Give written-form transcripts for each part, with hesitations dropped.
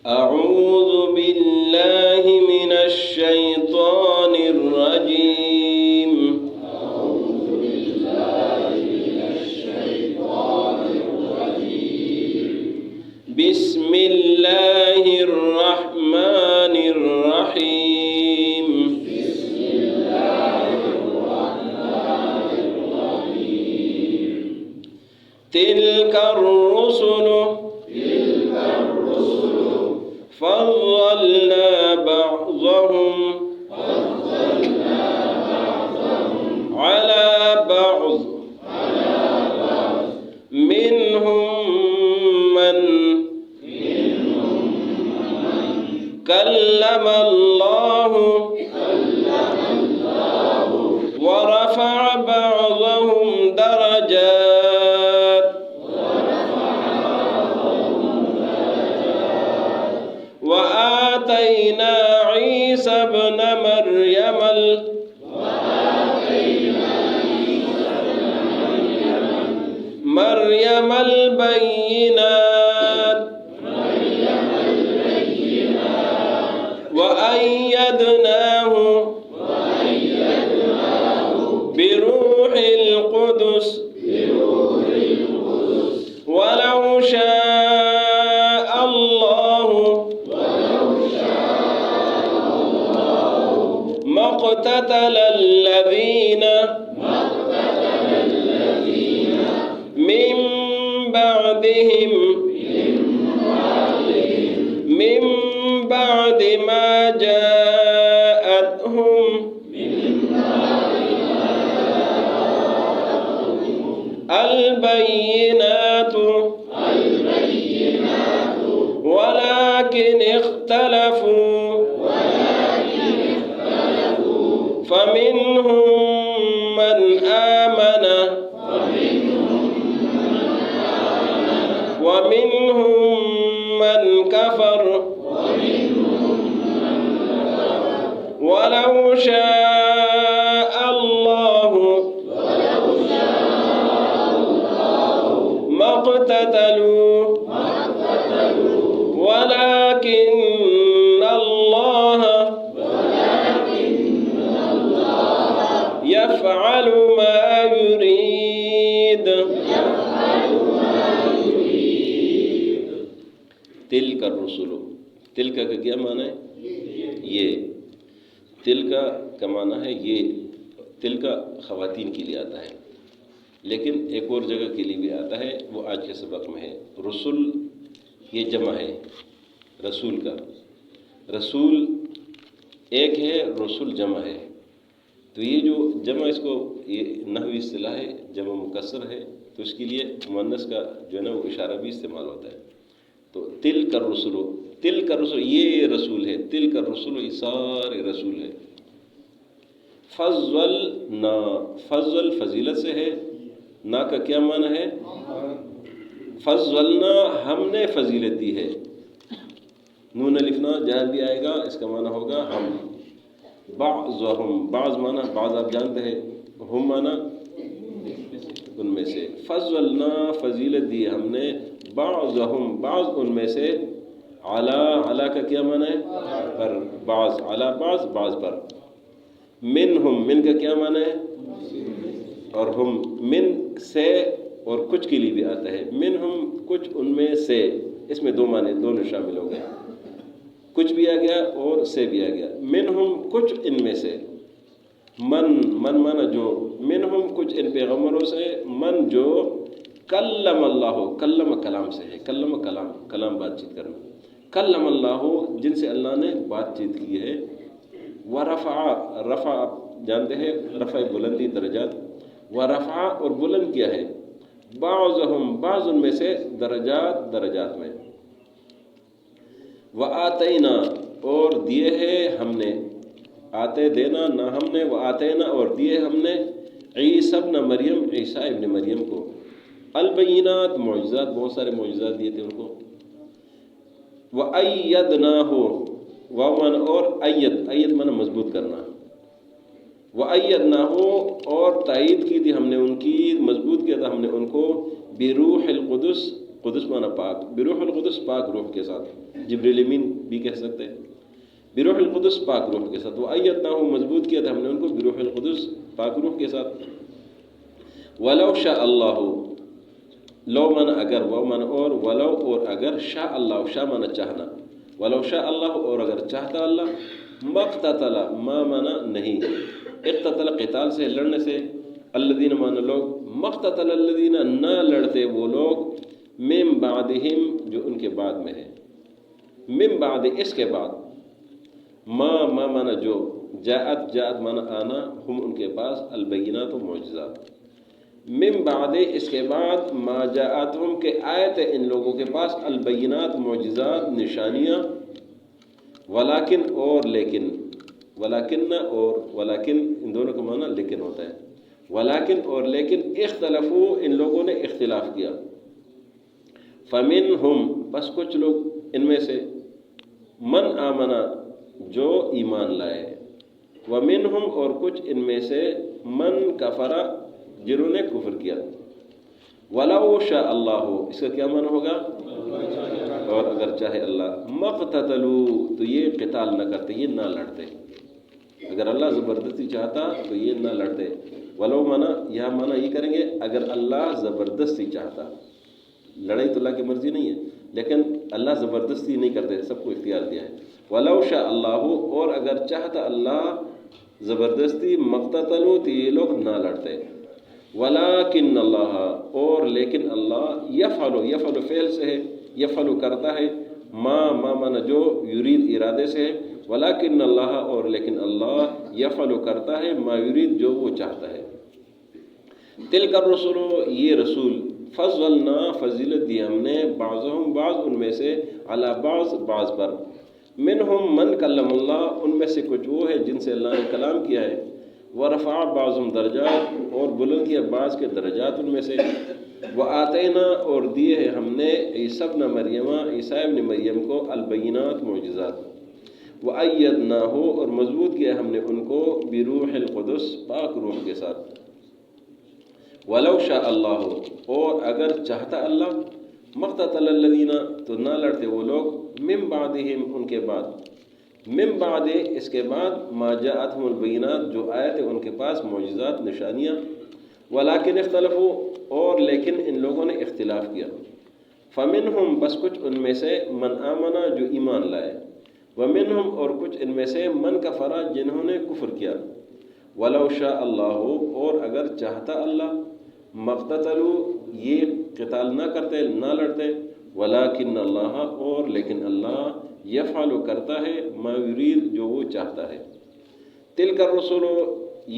أعوذ بالله من الشيطان الرجيم. بسم الله الرحمن الرحيم. تلك الرسل فضلنا بعضهم على بعض منهم من كلم الله ورفع بعضهم درجات وآتينا عيسى ابن مريم البينات وأيدناه بروح القدس ولو شاء الله ما اقتتل الذين من بعدهم من بعد ما جاءتهم البينات ولكن اختلفوا فمنهم من آمن ومنهم من كفر ولو شاء الله ما اقتتلوا ولكن الله يفعل ما يريد. تلک الرسل، تلک کا کیا معنی ہے؟ یہ تلک کا معنی ہے یہ، تلک خواتین کے لیے آتا ہے، لیکن ایک اور جگہ کے لیے بھی آتا ہے، وہ آج کے سبق میں ہے۔ رسل یہ جمع ہے رسول کا، رسول ایک ہے، رسول جمع ہے، تو یہ جو جمع اس کو یہ نحوی اصطلاح ہے، جمع مکسر ہے، تو اس کے لیے مؤنث کا جو ہے نا وہ اشارہ بھی استعمال ہوتا ہے۔ تو تلک الرسل، تلک الرسل یہ رسول ہے، تلک الرسل یہ سارے رسول ہے۔ فضلنا، فضل فضیلت سے ہے، نا کا کیا معنی ہے؟ فضلنا ہم نے فضیلت دی ہے، نون الفنا جہاں بھی آئے گا اس کا معنی ہوگا ہم۔ بعضهم، بعض معنی بعض آپ جانتے ہیں، ہم معنی ان میں سے، فضلنا فضیلت دی ہم نے، بعضهم بعض ان میں سے، علی کا کیا معنی ہے؟ پر، بعض علی بعض بعض پر، منہم من کا کیا معنی ہے؟ اور ہم من سے اور کچھ کے لیے بھی آتا ہے، منہم کچھ ان میں سے، اس میں دو معنی دونوں شامل ہو گئے، کچھ بھی آ گیا اور سے بھی آ گیا۔ منہم کچھ ان میں سے، من مانا جو، منہم کچھ ان پیغمبروں سے، من جو کلم اللہ، کلم کلام سے ہے، کلم کلام بات چیت کرنا، کلم اللہ جن سے اللہ نے بات چیت کی ہے، ورفع رفع آپ جانتے ہیں رفع بلندی درجات، ورفع اور بلند کیا ہے، بعضهم بعض ان میں سے، درجات میں، وآتینا اور دیے ہیں ہم نے، آتے دینا نہ ہم نے، وآتینا اور دیے ہم نے، عیسیٰ ابن مریم عیسیٰ ابن مریم کو، البینات معجزات، بہت سارے معجزات دیے تھے ان کو، وَأَيَّدْنَاهُ واو معنی اور ایت معنی مضبوط کرنا، وَأَيَّدْنَاهُ اور تائید کی تھی ہم نے ان کی، مضبوط کیا تھا ہم نے ان کو، بروح القدس قدس مانا پاک، بروح القدس پاک روح کے ساتھ، جبریل امین بھی کہہ سکتے ہیں، بروح القدس پاک روح کے ساتھ، وَأَيَّدْنَاهُ مضبوط کیا تھا ہم نے ان کو بروح القدس پاک روح کے ساتھ۔ وَلَوْ شَاءَ اللَّهُ، لو مانا اگر، وہ مانا اور، ولو اور اگر، شاء اللہ، شاء مانا چاہنا، ولو شاء اللہ اور اگر چاہتا اللہ، مقتتل، ما مانا نہیں، اقتتل قتال سے لڑنے سے، الذین مانا لوگ، مقتتل الذین نہ لڑتے وہ لوگ، من بعدہم جو ان کے بعد میں ہے، من بعد اس کے بعد، ما مانا جو، جاءت مانا آنا، ہم ان کے پاس، البینات و معجزات، من بعد اس کے بعد، ما جاءتہم کے آئے تھے ان لوگوں کے پاس، البینات معجزات نشانیاں، ولیکن اور لیکن، ولیکن اور ولیکن ان دونوں کا معنی لیکن ہوتا ہے، ولیکن اور لیکن، اختلفو ان لوگوں نے اختلاف کیا، فمنہم بس کچھ لوگ ان میں سے، من آمنا جو ایمان لائے، ومنہم اور کچھ ان میں سے، من کفرا جنہوں نے کفر کیا، ولو شاء اللہ اس کا کیا معنی ہوگا، اور اگر چاہے اللہ، مقتتلو تو یہ قتال نہ کرتے، یہ نہ لڑتے، اگر اللہ زبردستی چاہتا تو یہ نہ لڑتے، ولو مانا یہاں مانا یہ کریں گے اگر اللہ زبردستی چاہتا، لڑائی تو اللہ کی مرضی نہیں ہے لیکن اللہ زبردستی نہیں کرتے، سب کو اختیار دیا ہے، ولو شاء اللہ اور اگر چاہتا اللہ زبردستی، مقتتلو تو یہ لوگ نہ لڑتے، ولیکن اللہ اور لیکن اللہ، یفعل فعل سے ہے، یفعل کرتا ہے، ما مانا جو، یرید ارادے سے ہے، ولیکن اللہ اور لیکن اللہ، یفعل کرتا ہے، ما یرید جو وہ چاہتا ہے، تلک الرسل یہ رسول، فضلنا فضیلت دی ہم نے، بعضهم بعض ان میں سے، علی بعض پر، منہم من کلم اللہ ان میں سے کچھ وہ ہے جن سے اللہ نے کلام کیا ہے، ورفع بعضهم درجات اور بلند کیا بعض کے درجات ان میں سے، وآتینا اور دیے ہیں ہم نے، عیسیٰ ابن مریم، عیسیٰ ابن مریم کو، البینات معجزات، وأیدناہ اور مضبوط کیا ہم نے ان کو، بروح القدس پاک روح کے ساتھ، ولو شاء اللہ اور اگر چاہتا اللہ، مقتتل الذین تو نہ لڑتے وہ لوگ، من بعدہم ان کے بعد، من بعد اس کے بعد، ما جاءتہم البینات جو آئے تھے ان کے پاس معجزات نشانیاں، ولیکن اختلفوا اور لیکن ان لوگوں نے اختلاف کیا، فمنہم بس کچھ ان میں سے، من آمنا جو ایمان لائے، ومنہم اور کچھ ان میں سے، من کفرا جنہوں نے کفر کیا، ولو شاء اللہ اور اگر چاہتا اللہ، مقتتلو یہ قتال نہ کرتے نہ لڑتے، ولیکن اللہ اور لیکن اللہ، یفعل کرتا ہے، ما یرید جو وہ چاہتا ہے، تلک الرسل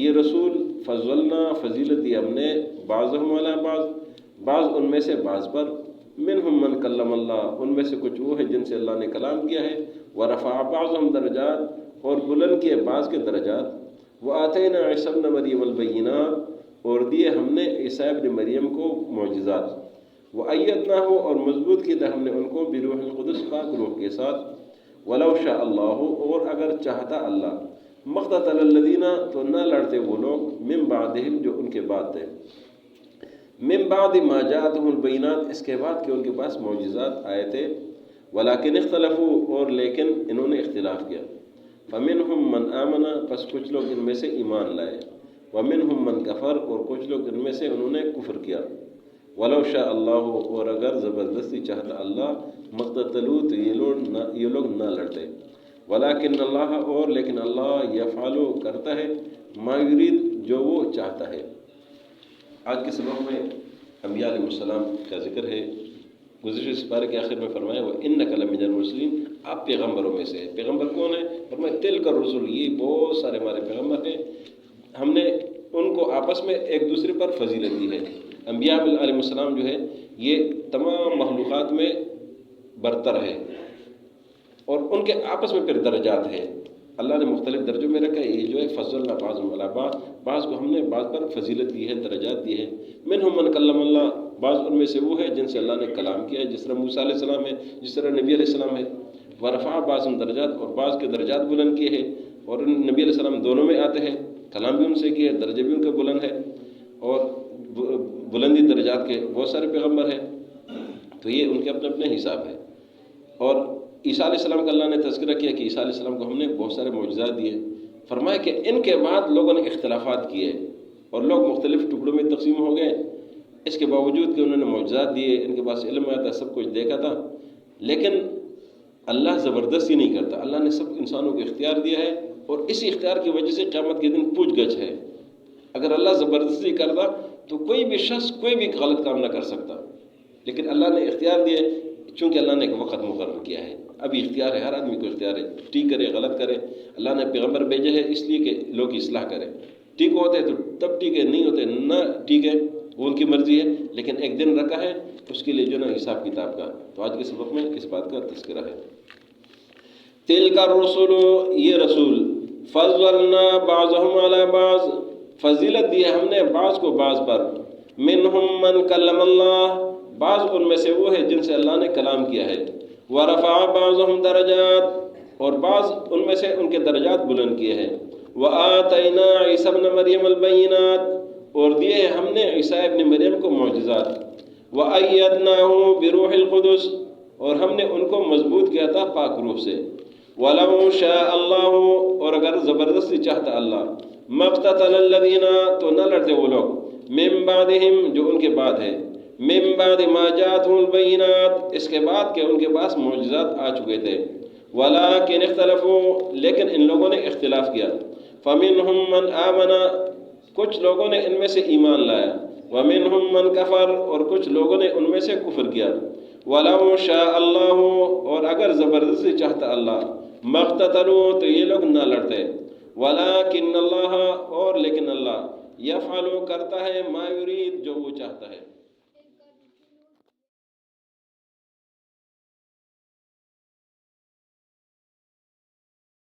یہ رسول، فضلنا فضیلت دی ہم نے، بعضهم علی بعض ان میں سے بعض پر، منہم من کلم اللہ ان میں سے کچھ وہ ہے جن سے اللہ نے کلام کیا ہے، ورفع بعضهم درجات اور بلند کیے بعض کے درجات، وآتینا عیسیٰ ابن مریم البینات اور دیے ہم نے عیسیٰ ابن مریم کو معجزات، وأیدناہ اور مضبوط کیا تھا ہم نے ان کو، بروح القدس پاک روح کے ساتھ، ولو شاء اللہ اور اگر چاہتا اللہ، مقتتل الذین تو نہ لڑتے وہ لوگ، من بعدہم جو ان کے بعد تھے، من بعد ما جاءتہم البینات اس کے بعد کہ ان کے پاس معجزات آئے تھے، ولیکن اختلفوا اور لیکن انہوں نے اختلاف کیا، فمنہم من آمنا پس کچھ لوگ ان میں سے ایمان لائے، ومنہم من کفر اور کچھ لوگ ان میں سے انہوں نے کفر کیا، ولو شاء اللہ اور اگر زبردستی چاہتا اللہ، مقتتلو تو یہ لوگ نہ لڑتے، ولیکن اللہ اور لیکن اللہ، یفعل کرتا ہے، ما یرید جو وہ چاہتا ہے۔ آج کے سبق میں انبیاء علیہ السلام کا ذکر ہے، گزشتہ سپارے کے آخر میں فرمایا وَإِنَّكَ لَمِنَ الْمُرْسَلِينَ آپ پیغمبروں میں سے ہیں۔ پیغمبر کون ہے؟ فرمایا تِلْكَ الرُّسُلُ یہ بہت سارے ہمارے پیغمبر ہیں، ہم نے ان کو آپس میں ایک دوسرے پر فضیلت دی ہے۔ انبیاء علیہ السلام جو ہے یہ تمام مخلوقات میں برتر ہے اور ان کے آپس میں پھر درجات ہیں، اللہ نے مختلف درجوں میں رکھا ہے، یہ جو ہے فضلنا بعضهم علی بعض، بعض کو ہم نے بعض پر فضیلت دی ہے، درجات دی ہے، منہم من کلم اللہ بعض ان میں سے وہ ہے جن سے اللہ نے کلام کیا ہے، جس طرح موسیٰ علیہ السلام ہے، جس طرح نبی علیہ السلام ہے، ورفع بعضهم درجات اور بعض کے درجات بلند کیے ہیں، اور نبی علیہ السلام دونوں میں آتے ہیں، کلام بھی ان سے کیے، درجے بھی ان کا بلند ہے، اور بلندی درجات کے بہت سارے پیغمبر ہیں، تو یہ ان کے اپنے اپنے حساب ہے۔ اور عیسیٰ علیہ السلام کا اللہ نے تذکرہ کیا کہ عیسیٰ علیہ السلام کو ہم نے بہت سارے معجزات دیے، فرمایا کہ ان کے بعد لوگوں نے اختلافات کیے اور لوگ مختلف ٹکڑوں میں تقسیم ہو گئے، اس کے باوجود کہ انہوں نے معجزات دیے، ان کے پاس علم آیا تھا، سب کچھ دیکھا تھا، لیکن اللہ زبردستی نہیں کرتا، اللہ نے سب انسانوں کو اختیار دیا ہے، اور اسی اختیار کی وجہ سے قیامت کے دن پوچھ گچھ ہے۔ اگر اللہ زبردستی کرتا تو کوئی بھی شخص کوئی بھی غلط کام نہ کر سکتا، لیکن اللہ نے اختیار دیے، چونکہ اللہ نے ایک وقت مقرر کیا ہے، ابھی اختیار ہے، ہر آدمی کو اختیار ہے، ٹھیک کرے غلط کرے۔ اللہ نے پیغمبر بھیجے ہے اس لیے کہ لوگ اصلاح کریں، ٹھیک ہوتے ہیں تو تب ٹھیک ہے، نہیں ہوتے نہ ٹھیک ہے، وہ ان کی مرضی ہے، لیکن ایک دن رکھا ہے اس کے لیے جو نا حساب کتاب کا۔ تو آج کے سبق میں اس بات کا تذکرہ ہے۔ تلک الرسل، یہ رسول، فضلنا بعضهم علی بعض، فضیلت دی ہے ہم نے بعض کو بعض پر، منہم من کلم اللہ، بعض ان میں سے وہ ہے جن سے اللہ نے کلام کیا ہے، ورفع بعضهم درجات، اور بعض ان میں سے ان کے درجات بلند کیے ہیں، وآتینا عیسی ابن مریم البینات، اور دیے ہیں ہم نے عیسیٰ ابن مریم کو معجزات، وأیدناہ بروح القدس، اور ہم نے ان کو مضبوط کیا تھا پاک روح سے، وَلَوْ شَاءَ اللَّهُ، اور اگر زبردستی چاہتا اللہ، مَقْتَتَلَ الَّذِينَ، تو نہ لڑتے وہ لوگ، مِن بَعْدِهِمْ، جو ان کے بعد ہے، مِن بَعْدِ مَا جَاءَتْهُمُ الْبَيِّنَاتُ، اس کے بعد کہ ان کے پاس معجزات آ چکے تھے، وَلَٰكِنِ اخْتَلَفُوا، لیکن ان لوگوں نے اختلاف کیا، فَمِنْهُمْ مَنْ آمَنَ، کچھ لوگوں نے ان میں سے ایمان لایا، وَمِنْهُمْ مَنْ كَفَرَ، اور کچھ لوگوں نے ان میں سے کفر کیا، وَلَوْ شَاءَ اللَّهُ، اور اگر زبردستی چاہتا اللہ، مقتتلوا، تو یہ لوگ نہ لڑتے، ولیکن اللہ، اور لیکن اللہ، یفعل، کرتا ہے، ما یرید، جو وہ چاہتا ہے۔